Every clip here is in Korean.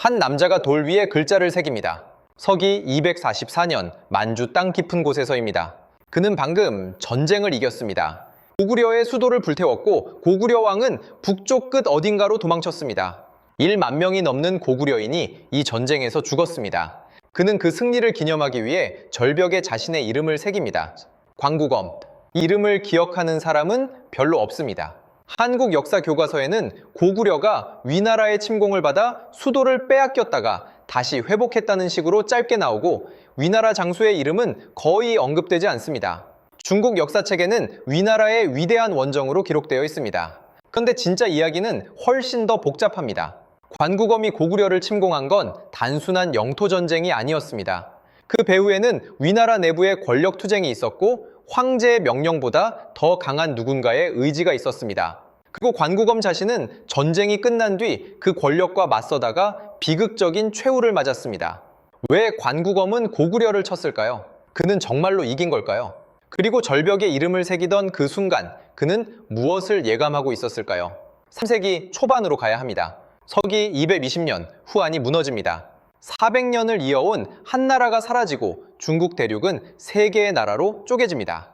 한 남자가 돌 위에 글자를 새깁니다. 서기 244년 만주 땅 깊은 곳에서입니다. 그는 방금 전쟁을 이겼습니다. 고구려의 수도를 불태웠고 고구려 왕은 북쪽 끝 어딘가로 도망쳤습니다. 1만 명이 넘는 고구려인이 이 전쟁에서 죽었습니다. 그는 그 승리를 기념하기 위해 절벽에 자신의 이름을 새깁니다. 관구검. 이 이름을 기억하는 사람은 별로 없습니다. 한국 역사 교과서에는 고구려가 위나라의 침공을 받아 수도를 빼앗겼다가 다시 회복했다는 식으로 짧게 나오고 위나라 장수의 이름은 거의 언급되지 않습니다. 중국 역사책에는 위나라의 위대한 원정으로 기록되어 있습니다. 그런데 진짜 이야기는 훨씬 더 복잡합니다. 관구검이 고구려를 침공한 건 단순한 영토 전쟁이 아니었습니다. 그 배후에는 위나라 내부의 권력 투쟁이 있었고 황제의 명령보다 더 강한 누군가의 의지가 있었습니다. 그리고 관구검 자신은 전쟁이 끝난 뒤 그 권력과 맞서다가 비극적인 최후를 맞았습니다. 왜 관구검은 고구려를 쳤을까요? 그는 정말로 이긴 걸까요? 그리고 절벽에 이름을 새기던 그 순간 그는 무엇을 예감하고 있었을까요? 3세기 초반으로 가야 합니다. 서기 220년 후한이 무너집니다. 400년을 이어온 한 나라가 사라지고 중국 대륙은 세 개의 나라로 쪼개집니다.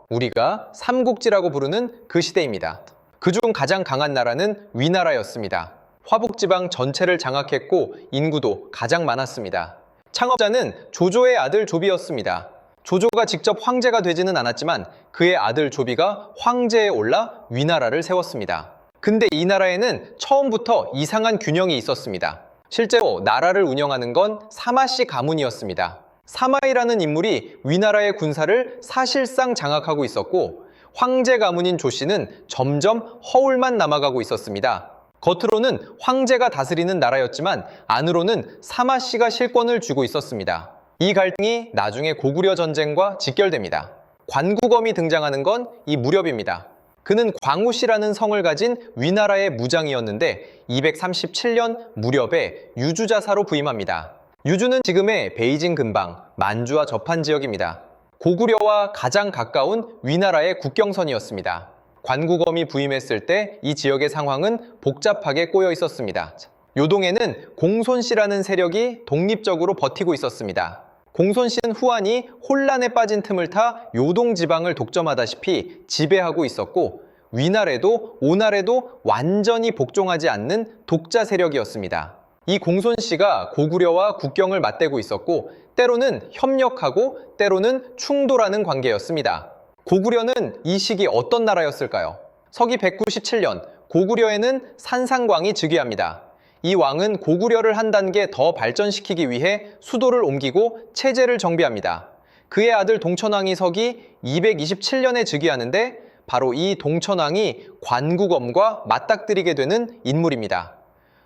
우리가 삼국지라고 부르는 그 시대입니다. 그중 가장 강한 나라는 위나라였습니다. 화북지방 전체를 장악했고 인구도 가장 많았습니다. 창업자는 조조의 아들 조비였습니다. 조조가 직접 황제가 되지는 않았지만 그의 아들 조비가 황제에 올라 위나라를 세웠습니다. 근데 이 나라에는 처음부터 이상한 균형이 있었습니다. 실제로 나라를 운영하는 건 사마씨 가문이었습니다. 사마이라는 인물이 위나라의 군사를 사실상 장악하고 있었고 황제 가문인 조씨는 점점 허울만 남아가고 있었습니다. 겉으로는 황제가 다스리는 나라였지만 안으로는 사마씨가 실권을 쥐고 있었습니다. 이 갈등이 나중에 고구려 전쟁과 직결됩니다. 관구검이 등장하는 건 이 무렵입니다. 그는 광우씨라는 성을 가진 위나라의 무장이었는데 237년 무렵에 유주자사로 부임합니다. 유주는 지금의 베이징 근방 만주와 접한 지역입니다. 고구려와 가장 가까운 위나라의 국경선이었습니다. 관구검이 부임했을 때 이 지역의 상황은 복잡하게 꼬여 있었습니다. 요동에는 공손씨라는 세력이 독립적으로 버티고 있었습니다. 공손씨는 후한이 혼란에 빠진 틈을 타 요동 지방을 독점하다시피 지배하고 있었고 위나라도 오나라도 완전히 복종하지 않는 독자 세력이었습니다. 이 공손씨가 고구려와 국경을 맞대고 있었고 때로는 협력하고 때로는 충돌하는 관계였습니다. 고구려는 이 시기 어떤 나라였을까요? 서기 197년 고구려에는 산상광이 즉위합니다. 이 왕은 고구려를 한 단계 더 발전시키기 위해 수도를 옮기고 체제를 정비합니다. 그의 아들 동천왕이 서기 227년에 즉위하는데 바로 이 동천왕이 관구검과 맞닥뜨리게 되는 인물입니다.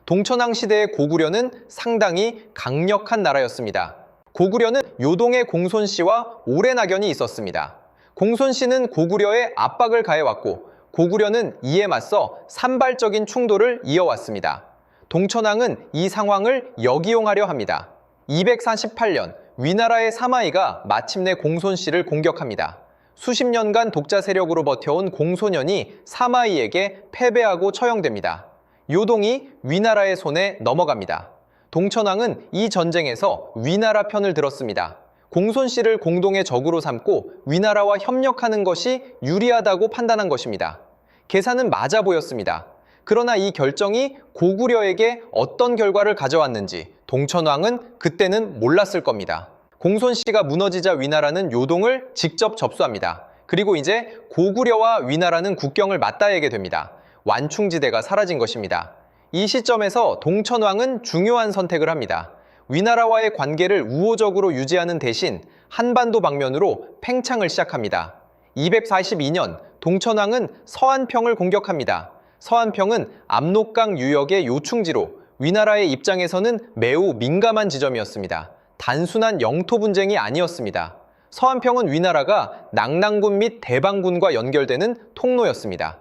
동천왕 시대의 고구려는 상당히 강력한 나라였습니다. 고구려는 요동의 공손씨와 오랜 악연이 있었습니다. 공손씨는 고구려에 압박을 가해왔고 고구려는 이에 맞서 산발적인 충돌을 이어왔습니다. 동천왕은 이 상황을 역이용하려 합니다. 248년 위나라의 사마이가 마침내 공손씨를 공격합니다. 수십 년간 독자 세력으로 버텨온 공소년이 사마이에게 패배하고 처형됩니다. 요동이 위나라의 손에 넘어갑니다. 동천왕은 이 전쟁에서 위나라 편을 들었습니다. 공손씨를 공동의 적으로 삼고 위나라와 협력하는 것이 유리하다고 판단한 것입니다. 계산은 맞아 보였습니다. 그러나 이 결정이 고구려에게 어떤 결과를 가져왔는지 동천왕은 그때는 몰랐을 겁니다. 공손씨가 무너지자 위나라는 요동을 직접 접수합니다. 그리고 이제 고구려와 위나라는 국경을 맞닿게 됩니다. 완충지대가 사라진 것입니다. 이 시점에서 동천왕은 중요한 선택을 합니다. 위나라와의 관계를 우호적으로 유지하는 대신 한반도 방면으로 팽창을 시작합니다. 242년 동천왕은 서안평을 공격합니다. 서안평은 압록강 유역의 요충지로 위나라의 입장에서는 매우 민감한 지점이었습니다. 단순한 영토 분쟁이 아니었습니다. 서안평은 위나라가 낙랑군 및 대방군과 연결되는 통로였습니다.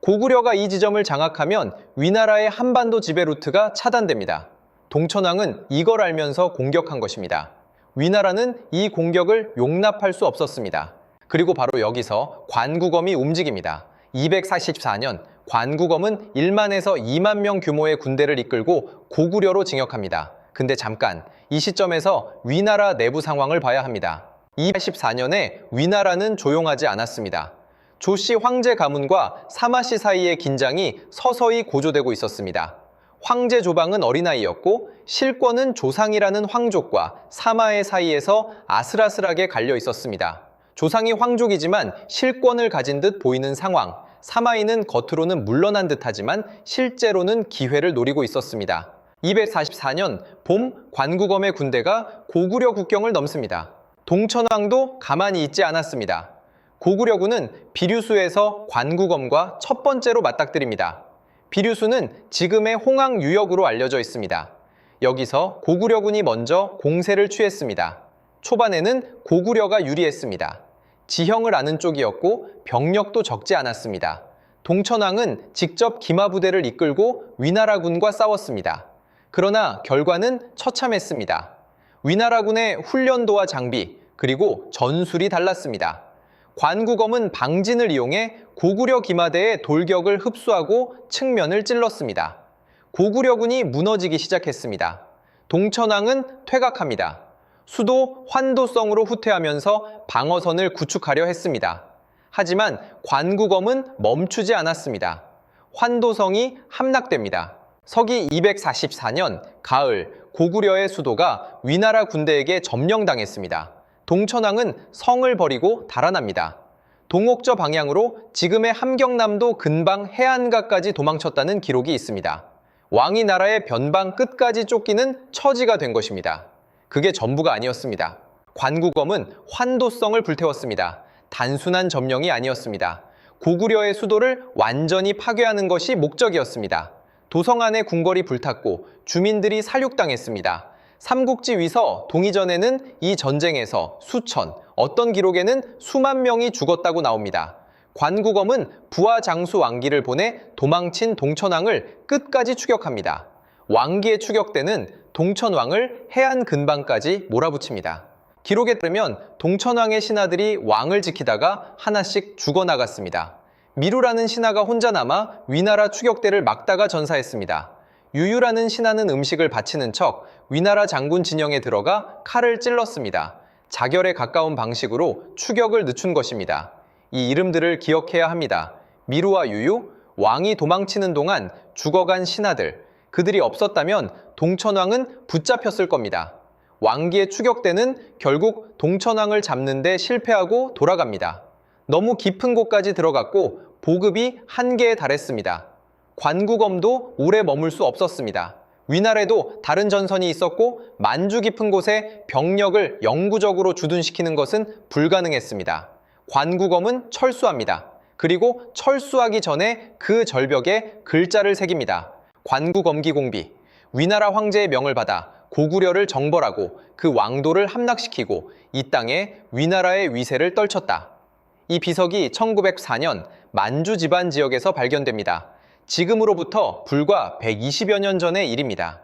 고구려가 이 지점을 장악하면 위나라의 한반도 지배 루트가 차단됩니다. 동천왕은 이걸 알면서 공격한 것입니다. 위나라는 이 공격을 용납할 수 없었습니다. 그리고 바로 여기서 관구검이 움직입니다. 244년 관구검은 1만에서 2만 명 규모의 군대를 이끌고 고구려로 진격합니다. 근데 잠깐, 이 시점에서 위나라 내부 상황을 봐야 합니다. 284년에 위나라는 조용하지 않았습니다. 조씨 황제 가문과 사마씨 사이의 긴장이 서서히 고조되고 있었습니다. 황제 조방은 어린아이였고 실권은 조상이라는 황족과 사마의 사이에서 아슬아슬하게 갈려 있었습니다. 조상이 황족이지만 실권을 가진 듯 보이는 상황, 사마이는 겉으로는 물러난 듯하지만 실제로는 기회를 노리고 있었습니다. 244년 봄 관구검의 군대가 고구려 국경을 넘습니다. 동천왕도 가만히 있지 않았습니다. 고구려군은 비류수에서 관구검과 첫 번째로 맞닥뜨립니다. 비류수는 지금의 홍항 유역으로 알려져 있습니다. 여기서 고구려군이 먼저 공세를 취했습니다. 초반에는 고구려가 유리했습니다. 지형을 아는 쪽이었고 병력도 적지 않았습니다. 동천왕은 직접 기마부대를 이끌고 위나라군과 싸웠습니다. 그러나 결과는 처참했습니다. 위나라군의 훈련도와 장비, 그리고 전술이 달랐습니다. 관구검은 방진을 이용해 고구려 기마대의 돌격을 흡수하고 측면을 찔렀습니다. 고구려군이 무너지기 시작했습니다. 동천왕은 퇴각합니다. 수도 환도성으로 후퇴하면서 방어선을 구축하려 했습니다. 하지만 관구검은 멈추지 않았습니다. 환도성이 함락됩니다. 서기 244년 가을 고구려의 수도가 위나라 군대에게 점령당했습니다. 동천왕은 성을 버리고 달아납니다. 동옥저 방향으로 지금의 함경남도 근방 해안가까지 도망쳤다는 기록이 있습니다. 왕이 나라의 변방 끝까지 쫓기는 처지가 된 것입니다. 그게 전부가 아니었습니다. 관구검은 환도성을 불태웠습니다. 단순한 점령이 아니었습니다. 고구려의 수도를 완전히 파괴하는 것이 목적이었습니다. 도성 안의 궁궐이 불탔고 주민들이 살육당했습니다. 삼국지 위서 동이전에는 이 전쟁에서 수천, 어떤 기록에는 수만 명이 죽었다고 나옵니다. 관구검은 부하 장수 왕기를 보내 도망친 동천왕을 끝까지 추격합니다. 왕기의 추격 때는 동천왕을 해안 근방까지 몰아붙입니다. 기록에 따르면 동천왕의 신하들이 왕을 지키다가 하나씩 죽어나갔습니다. 미루라는 신하가 혼자 남아 위나라 추격대를 막다가 전사했습니다. 유유라는 신하는 음식을 바치는 척 위나라 장군 진영에 들어가 칼을 찔렀습니다. 자결에 가까운 방식으로 추격을 늦춘 것입니다. 이 이름들을 기억해야 합니다. 미루와 유유, 왕이 도망치는 동안 죽어간 신하들, 그들이 없었다면 동천왕은 붙잡혔을 겁니다. 왕기의 추격대는 결국 동천왕을 잡는 데 실패하고 돌아갑니다. 너무 깊은 곳까지 들어갔고 보급이 한계에 달했습니다. 관구검도 오래 머물 수 없었습니다. 위나라에도 다른 전선이 있었고 만주 깊은 곳에 병력을 영구적으로 주둔시키는 것은 불가능했습니다. 관구검은 철수합니다. 그리고 철수하기 전에 그 절벽에 글자를 새깁니다. 관구검기공비, 위나라 황제의 명을 받아 고구려를 정벌하고 그 왕도를 함락시키고 이 땅에 위나라의 위세를 떨쳤다. 이 비석이 1904년 만주 지반 지역에서 발견됩니다. 지금으로부터 불과 120여 년 전의 일입니다.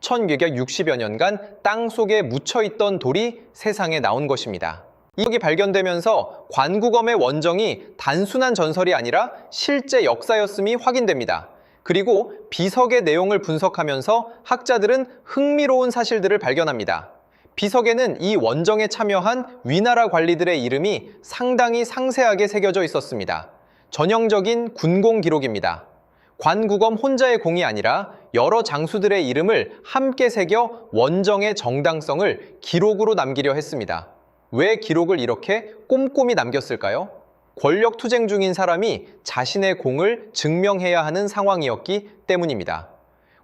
1960여 년간 땅 속에 묻혀있던 돌이 세상에 나온 것입니다. 이 비석이 발견되면서 관구검의 원정이 단순한 전설이 아니라 실제 역사였음이 확인됩니다. 그리고 비석의 내용을 분석하면서 학자들은 흥미로운 사실들을 발견합니다. 비석에는 이 원정에 참여한 위나라 관리들의 이름이 상당히 상세하게 새겨져 있었습니다. 전형적인 군공 기록입니다. 관구검 혼자의 공이 아니라 여러 장수들의 이름을 함께 새겨 원정의 정당성을 기록으로 남기려 했습니다. 왜 기록을 이렇게 꼼꼼히 남겼을까요? 권력 투쟁 중인 사람이 자신의 공을 증명해야 하는 상황이었기 때문입니다.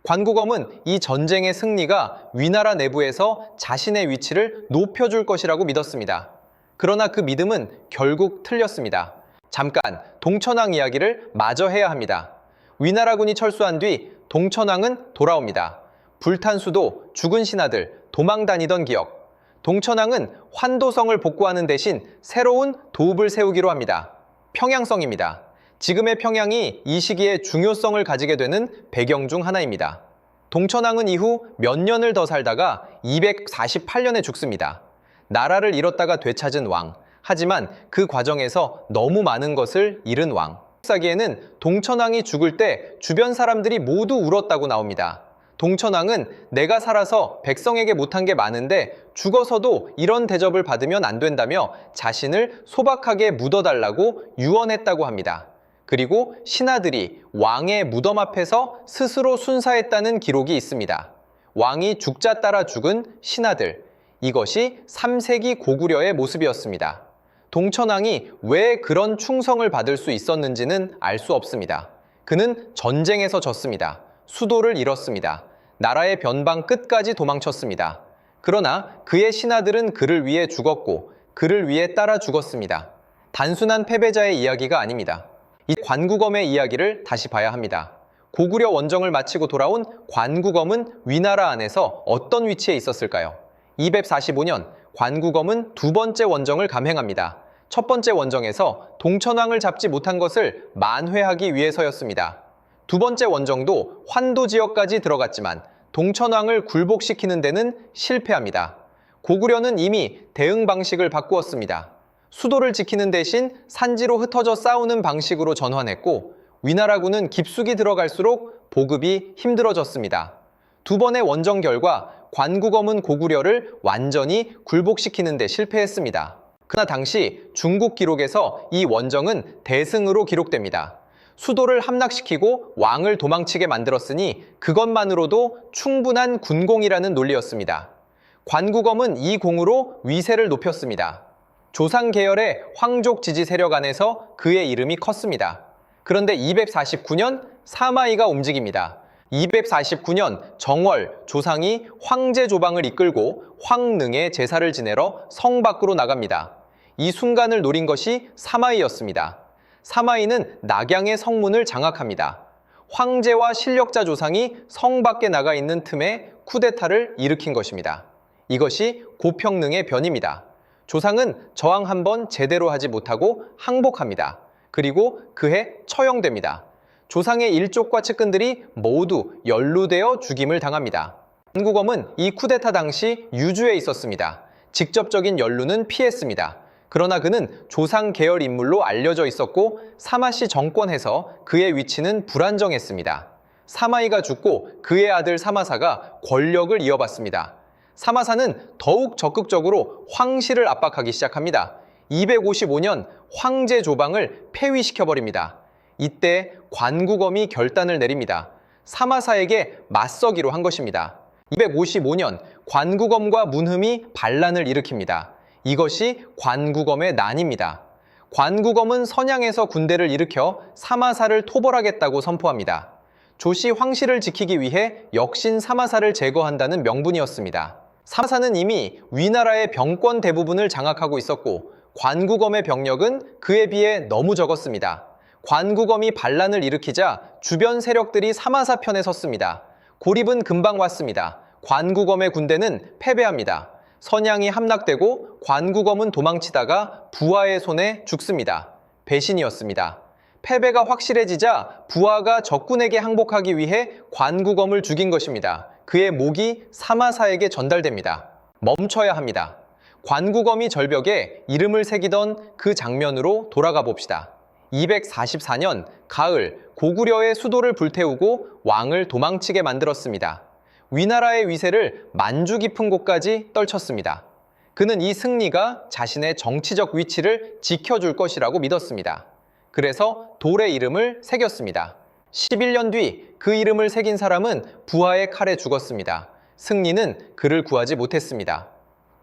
관구검은 이 전쟁의 승리가 위나라 내부에서 자신의 위치를 높여줄 것이라고 믿었습니다. 그러나 그 믿음은 결국 틀렸습니다. 잠깐 동천왕 이야기를 마저 해야 합니다. 위나라군이 철수한 뒤 동천왕은 돌아옵니다. 불탄 수도, 죽은 신하들, 도망 다니던 기억. 동천왕은 환도성을 복구하는 대신 새로운 도읍을 세우기로 합니다. 평양성입니다. 지금의 평양이 이 시기에 중요성을 가지게 되는 배경 중 하나입니다. 동천왕은 이후 몇 년을 더 살다가 248년에 죽습니다. 나라를 잃었다가 되찾은 왕. 하지만 그 과정에서 너무 많은 것을 잃은 왕. 사기에는 동천왕이 죽을 때 주변 사람들이 모두 울었다고 나옵니다. 동천왕은 내가 살아서 백성에게 못한 게 많은데 죽어서도 이런 대접을 받으면 안 된다며 자신을 소박하게 묻어달라고 유언했다고 합니다. 그리고 신하들이 왕의 무덤 앞에서 스스로 순사했다는 기록이 있습니다. 왕이 죽자 따라 죽은 신하들, 이것이 3세기 고구려의 모습이었습니다. 동천왕이 왜 그런 충성을 받을 수 있었는지는 알 수 없습니다. 그는 전쟁에서 졌습니다. 수도를 잃었습니다. 나라의 변방 끝까지 도망쳤습니다. 그러나 그의 신하들은 그를 위해 죽었고 그를 위해 따라 죽었습니다. 단순한 패배자의 이야기가 아닙니다. 이 관구검의 이야기를 다시 봐야 합니다. 고구려 원정을 마치고 돌아온 관구검은 위나라 안에서 어떤 위치에 있었을까요? 245년 관구검은 두 번째 원정을 감행합니다. 첫 번째 원정에서 동천왕을 잡지 못한 것을 만회하기 위해서였습니다. 두 번째 원정도 환도 지역까지 들어갔지만 동천왕을 굴복시키는 데는 실패합니다. 고구려는 이미 대응 방식을 바꾸었습니다. 수도를 지키는 대신 산지로 흩어져 싸우는 방식으로 전환했고 위나라군은 깊숙이 들어갈수록 보급이 힘들어졌습니다. 두 번의 원정 결과 관구검은 고구려를 완전히 굴복시키는 데 실패했습니다. 그러나 당시 중국 기록에서 이 원정은 대승으로 기록됩니다. 수도를 함락시키고 왕을 도망치게 만들었으니 그것만으로도 충분한 군공이라는 논리였습니다. 관구검은 이 공으로 위세를 높였습니다. 조상 계열의 황족 지지 세력 안에서 그의 이름이 컸습니다. 그런데 249년 사마이가 움직입니다. 249년 정월 조상이 황제 조방을 이끌고 황능의 제사를 지내러 성 밖으로 나갑니다. 이 순간을 노린 것이 사마이였습니다. 사마이는 낙양의 성문을 장악합니다. 황제와 실력자 조상이 성 밖에 나가 있는 틈에 쿠데타를 일으킨 것입니다. 이것이 고평능의 변입니다. 조상은 저항 한번 제대로 하지 못하고 항복합니다. 그리고 그해 처형됩니다. 조상의 일족과 측근들이 모두 연루되어 죽임을 당합니다. 관구검은 이 쿠데타 당시 유주에 있었습니다. 직접적인 연루는 피했습니다. 그러나 그는 조상 계열 인물로 알려져 있었고 사마씨 정권에서 그의 위치는 불안정했습니다. 사마이가 죽고 그의 아들 사마사가 권력을 이어받습니다. 사마사는 더욱 적극적으로 황실을 압박하기 시작합니다. 255년 황제 조방을 폐위시켜버립니다. 이때 관구검이 결단을 내립니다. 사마사에게 맞서기로 한 것입니다. 255년 관구검과 문흠이 반란을 일으킵니다. 이것이 관구검의 난입니다. 관구검은 선양에서 군대를 일으켜 사마사를 토벌하겠다고 선포합니다. 조씨 황실을 지키기 위해 역신 사마사를 제거한다는 명분이었습니다. 사마사는 이미 위나라의 병권 대부분을 장악하고 있었고 관구검의 병력은 그에 비해 너무 적었습니다. 관구검이 반란을 일으키자 주변 세력들이 사마사 편에 섰습니다. 고립은 금방 왔습니다. 관구검의 군대는 패배합니다. 선양이 함락되고 관구검은 도망치다가 부하의 손에 죽습니다. 배신이었습니다. 패배가 확실해지자 부하가 적군에게 항복하기 위해 관구검을 죽인 것입니다. 그의 목이 사마사에게 전달됩니다. 멈춰야 합니다. 관구검이 절벽에 이름을 새기던 그 장면으로 돌아가 봅시다. 244년 가을 고구려의 수도를 불태우고 왕을 도망치게 만들었습니다. 위나라의 위세를 만주 깊은 곳까지 떨쳤습니다. 그는 이 승리가 자신의 정치적 위치를 지켜줄 것이라고 믿었습니다. 그래서 돌의 이름을 새겼습니다. 11년 뒤 그 이름을 새긴 사람은 부하의 칼에 죽었습니다. 승리는 그를 구하지 못했습니다.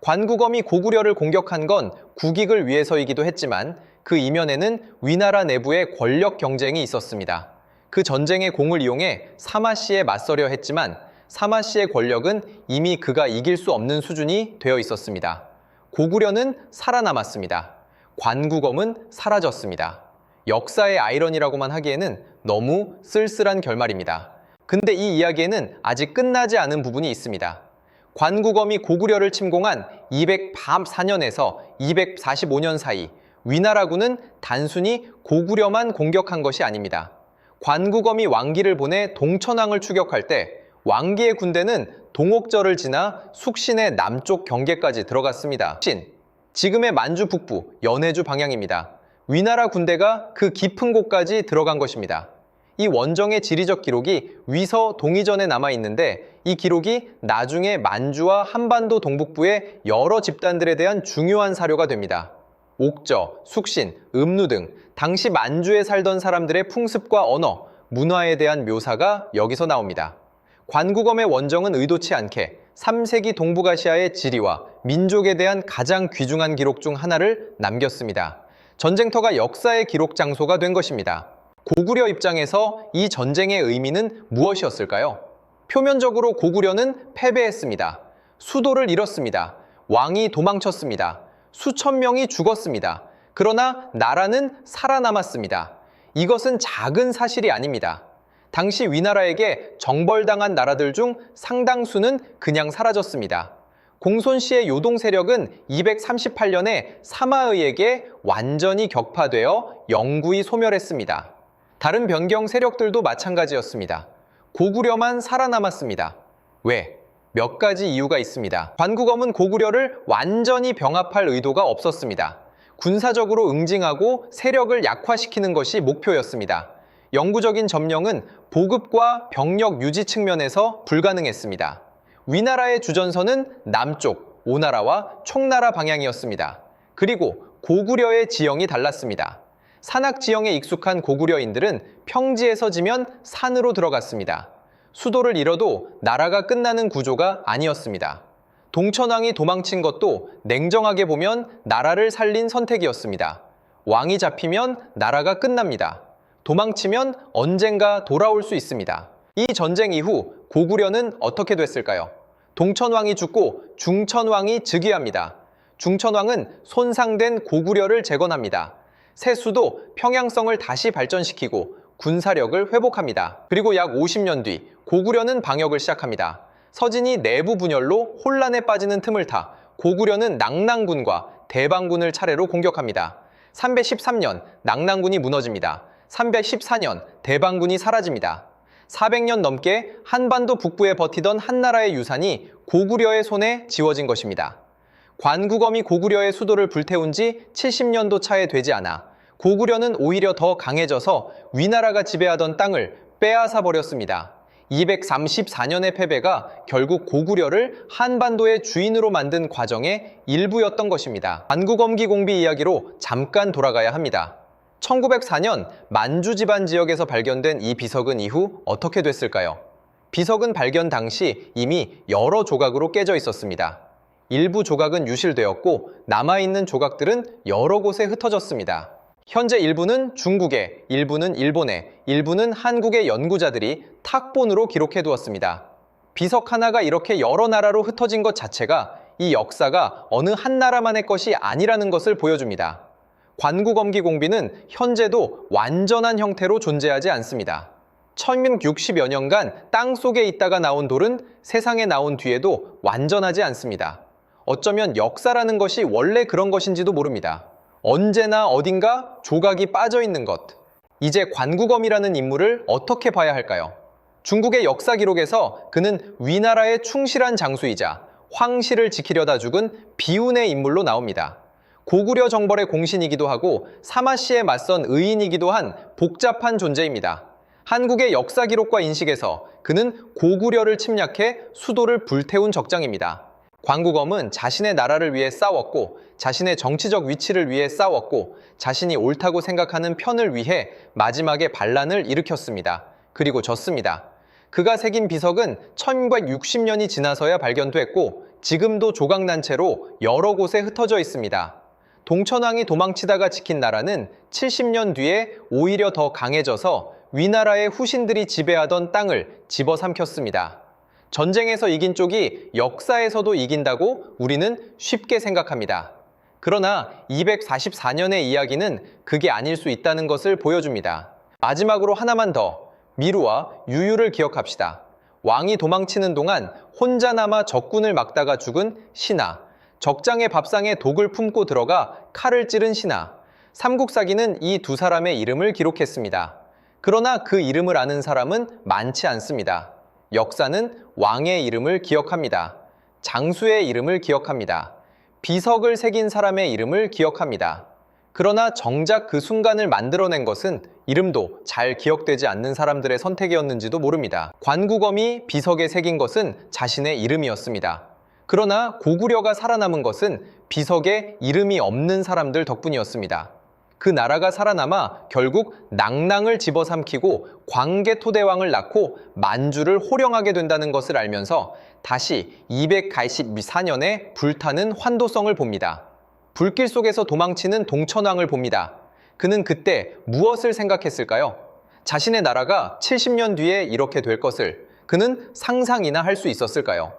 관구검이 고구려를 공격한 건 국익을 위해서이기도 했지만 그 이면에는 위나라 내부의 권력 경쟁이 있었습니다. 그 전쟁의 공을 이용해 사마씨에 맞서려 했지만 사마씨의 권력은 이미 그가 이길 수 없는 수준이 되어 있었습니다. 고구려는 살아남았습니다. 관구검은 사라졌습니다. 역사의 아이러니라고만 하기에는 너무 쓸쓸한 결말입니다. 근데 이 이야기에는 아직 끝나지 않은 부분이 있습니다. 관구검이 고구려를 침공한 204년에서 245년 사이 위나라군은 단순히 고구려만 공격한 것이 아닙니다. 관구검이 왕기를 보내 동천왕을 추격할 때 왕기의 군대는 동옥절을 지나 숙신의 남쪽 경계까지 들어갔습니다. 숙신, 지금의 만주 북부, 연해주 방향입니다. 위나라 군대가 그 깊은 곳까지 들어간 것입니다. 이 원정의 지리적 기록이 위서 동의전에 남아 있는데 이 기록이 나중에 만주와 한반도 동북부의 여러 집단들에 대한 중요한 사료가 됩니다. 옥저, 숙신, 음누 등 당시 만주에 살던 사람들의 풍습과 언어, 문화에 대한 묘사가 여기서 나옵니다. 관구검의 원정은 의도치 않게 3세기 동북아시아의 지리와 민족에 대한 가장 귀중한 기록 중 하나를 남겼습니다. 전쟁터가 역사의 기록 장소가 된 것입니다. 고구려 입장에서 이 전쟁의 의미는 무엇이었을까요? 표면적으로 고구려는 패배했습니다. 수도를 잃었습니다. 왕이 도망쳤습니다. 수천 명이 죽었습니다. 그러나 나라는 살아남았습니다. 이것은 작은 사실이 아닙니다. 당시 위나라에게 정벌당한 나라들 중 상당수는 그냥 사라졌습니다. 공손씨의 요동 세력은 238년에 사마의에게 완전히 격파되어 영구히 소멸했습니다. 다른 변경 세력들도 마찬가지였습니다. 고구려만 살아남았습니다. 왜? 몇 가지 이유가 있습니다. 관구검은 고구려를 완전히 병합할 의도가 없었습니다. 군사적으로 응징하고 세력을 약화시키는 것이 목표였습니다. 영구적인 점령은 보급과 병력 유지 측면에서 불가능했습니다. 위나라의 주전선은 남쪽, 오나라와 총나라 방향이었습니다. 그리고 고구려의 지형이 달랐습니다. 산악 지형에 익숙한 고구려인들은 평지에서 지면 산으로 들어갔습니다. 수도를 잃어도 나라가 끝나는 구조가 아니었습니다. 동천왕이 도망친 것도 냉정하게 보면 나라를 살린 선택이었습니다. 왕이 잡히면 나라가 끝납니다. 도망치면 언젠가 돌아올 수 있습니다. 이 전쟁 이후 고구려는 어떻게 됐을까요? 동천왕이 죽고 중천왕이 즉위합니다. 중천왕은 손상된 고구려를 재건합니다. 새 수도 평양성을 다시 발전시키고 군사력을 회복합니다. 그리고 약 50년 뒤 고구려는 방역을 시작합니다. 서진이 내부 분열로 혼란에 빠지는 틈을 타 고구려는 낙랑군과 대방군을 차례로 공격합니다. 313년 낙랑군이 무너집니다. 314년 대방군이 사라집니다. 400년 넘게 한반도 북부에 버티던 한나라의 유산이 고구려의 손에 지워진 것입니다. 관구검이 고구려의 수도를 불태운 지 70년도 차에 되지 않아 고구려는 오히려 더 강해져서 위나라가 지배하던 땅을 빼앗아 버렸습니다. 234년의 패배가 결국 고구려를 한반도의 주인으로 만든 과정의 일부였던 것입니다. 관구검기 공비 이야기로 잠깐 돌아가야 합니다. 1904년 만주 지방 지역에서 발견된 이 비석은 이후 어떻게 됐을까요? 비석은 발견 당시 이미 여러 조각으로 깨져 있었습니다. 일부 조각은 유실되었고 남아있는 조각들은 여러 곳에 흩어졌습니다. 현재 일부는 중국에, 일부는 일본에, 일부는 한국의 연구자들이 탁본으로 기록해 두었습니다. 비석 하나가 이렇게 여러 나라로 흩어진 것 자체가 이 역사가 어느 한 나라만의 것이 아니라는 것을 보여줍니다. 관구검기 공비는 현재도 완전한 형태로 존재하지 않습니다. 1660여 년간 땅 속에 있다가 나온 돌은 세상에 나온 뒤에도 완전하지 않습니다. 어쩌면 역사라는 것이 원래 그런 것인지도 모릅니다. 언제나 어딘가 조각이 빠져 있는 것. 이제 관구검이라는 인물을 어떻게 봐야 할까요? 중국의 역사 기록에서 그는 위나라의 충실한 장수이자 황실을 지키려다 죽은 비운의 인물로 나옵니다. 고구려 정벌의 공신이기도 하고 사마씨에 맞선 의인이기도 한 복잡한 존재입니다. 한국의 역사 기록과 인식에서 그는 고구려를 침략해 수도를 불태운 적장입니다. 관구검은 자신의 나라를 위해 싸웠고 자신의 정치적 위치를 위해 싸웠고 자신이 옳다고 생각하는 편을 위해 마지막에 반란을 일으켰습니다. 그리고 졌습니다. 그가 새긴 비석은 1660년이 지나서야 발견됐고 지금도 조각난 채로 여러 곳에 흩어져 있습니다. 동천왕이 도망치다가 지킨 나라는 70년 뒤에 오히려 더 강해져서 위나라의 후신들이 지배하던 땅을 집어삼켰습니다. 전쟁에서 이긴 쪽이 역사에서도 이긴다고 우리는 쉽게 생각합니다. 그러나 244년의 이야기는 그게 아닐 수 있다는 것을 보여줍니다. 마지막으로 하나만 더, 미루와 유유를 기억합시다. 왕이 도망치는 동안 혼자 남아 적군을 막다가 죽은 신하, 적장의 밥상에 독을 품고 들어가 칼을 찌른 신하, 삼국사기는 이 두 사람의 이름을 기록했습니다. 그러나 그 이름을 아는 사람은 많지 않습니다. 역사는 왕의 이름을 기억합니다. 장수의 이름을 기억합니다. 비석을 새긴 사람의 이름을 기억합니다. 그러나 정작 그 순간을 만들어낸 것은 이름도 잘 기억되지 않는 사람들의 선택이었는지도 모릅니다. 관구검이 비석에 새긴 것은 자신의 이름이었습니다. 그러나 고구려가 살아남은 것은 비석에 이름이 없는 사람들 덕분이었습니다. 그 나라가 살아남아 결국 낭랑을 집어삼키고 광개토대왕을 낳고 만주를 호령하게 된다는 것을 알면서 다시 284년에 불타는 환도성을 봅니다. 불길 속에서 도망치는 동천왕을 봅니다. 그는 그때 무엇을 생각했을까요? 자신의 나라가 70년 뒤에 이렇게 될 것을 그는 상상이나 할 수 있었을까요?